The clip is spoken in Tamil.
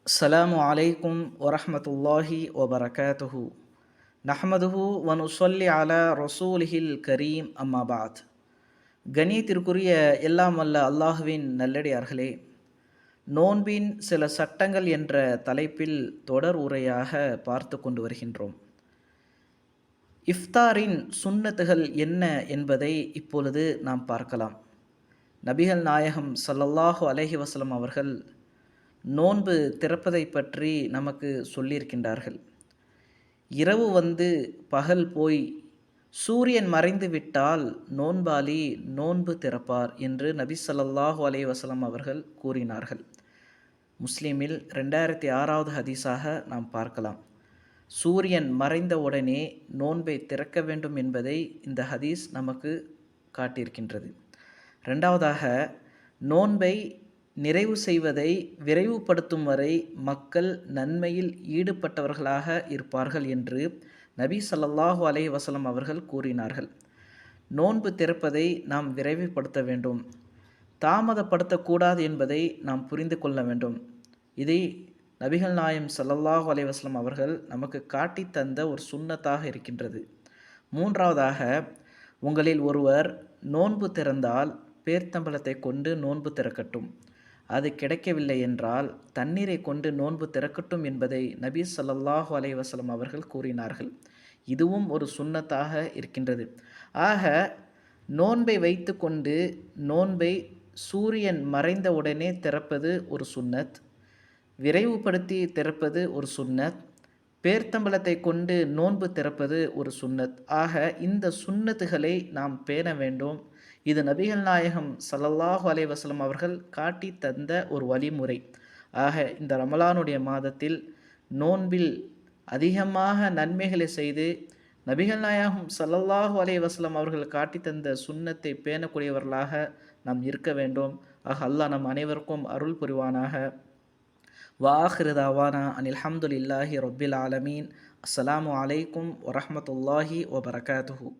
அஸ்ஸலாமு அலைக்கும் வரஹ்மத்துல்லாஹி வபரகாத்துஹு. நஹ்மதுஹு வ நுஸல்லி அலா ரசூலிஹில் கரீம் அம்மா பாத். கண்ணியத்திற்குரிய எல்லாம் வல்ல அல்லாஹுவின் நல்லடியார்களே, நோன்பின் சில சட்டங்கள் என்ற தலைப்பில் தொடர் உரையாக பார்த்து கொண்டு வருகின்றோம். இஃப்தாரின் சுன்னத்துகள் என்ன என்பதை இப்பொழுது நாம் பார்க்கலாம். நபிகள் நாயகம் ஸல்லல்லாஹு அலைஹி வஸல்லம் அவர்கள் நோன்பு திறப்பதை பற்றி நமக்கு சொல்லியிருக்கின்றார்கள். இரவு வந்து பகல் போய் சூரியன் மறைந்து விட்டால் நோன்பாளி நோன்பு திறப்பார் என்று நபி ஸல்லல்லாஹு அலைஹி வஸல்லம் அவர்கள் கூறினார்கள். முஸ்லிமில் 2006வது ஹதீஸாக நாம் பார்க்கலாம். சூரியன் மறைந்த உடனே நோன்பை திறக்க வேண்டும் என்பதை இந்த ஹதீஸ் நமக்கு காட்டியிருக்கின்றது. ரெண்டாவதாக, நோன்பை நிறைவு செய்வதை விரைவுபடுத்தும் வரை மக்கள் நன்மையில் ஈடுபட்டவர்களாக இருப்பார்கள் என்று நபி ஸல்லல்லாஹு அலைஹி வஸல்லம் அவர்கள் கூறினார்கள். நோன்பு திறப்பதை நாம் விரைவுபடுத்த வேண்டும், தாமதப்படுத்தக்கூடாது என்பதை நாம் புரிந்து கொள்ள வேண்டும். இதை நபிகள் நாயகம் ஸல்லல்லாஹு அலைஹி வஸல்லம் அவர்கள் நமக்கு காட்டி தந்த ஒரு சுன்னத்தாக இருக்கின்றது. மூன்றாவதாக, உங்களில் ஒருவர் நோன்பு திறந்தால் பேர்த்தம்பலத்தை கொண்டு நோன்பு திறக்கட்டும், அது கிடைக்கவில்லை என்றால் தண்ணீரை கொண்டு நோன்பு திறக்கட்டும் என்பதை நபி ஸல்லல்லாஹு அலைஹி வஸல்லம் அவர்கள் கூறினார்கள். இதுவும் ஒரு சுன்னத்தாக இருக்கின்றது. ஆக, நோன்பை வைத்து கொண்டு நோன்பை சூரியன் மறைந்த உடனே திறப்பது ஒரு சுன்னத், விரைவுபடுத்தி திறப்பது ஒரு சுன்னத், பேர்த்தம்பலத்தை கொண்டு நோன்பு திறப்பது ஒரு சுன்னத். ஆக, இந்த சுன்னத்துகளை நாம் பேண வேண்டும். இது நபிகள் நாயகம் ஸல்லல்லாஹு அலைஹி வஸல்லம் அவர்கள் காட்டி தந்த ஒரு வழிமுறை. ஆக, இந்த ரமலானுடைய மாதத்தில் நோன்பில் அதிகமாக நன்மைகளை செய்து நபிகள் நாயகம் ஸல்லல்லாஹு அலைஹி வஸல்லம் அவர்கள் காட்டி தந்த சுன்னத்தை பேணக்கூடியவர்களாக நாம் இருக்க வேண்டும். ஆக, அல்லாஹ் நம் அனைவருக்கும் அருள் புரிவானாக. வஆகிரு தாவானா அனில் ஹம்துலில்லாஹி ரப்பில் ஆலமீன். அஸ்ஸலாமு அலைக்கும் வரஹ்மத்துல்லாஹி வபரகாத்துஹு.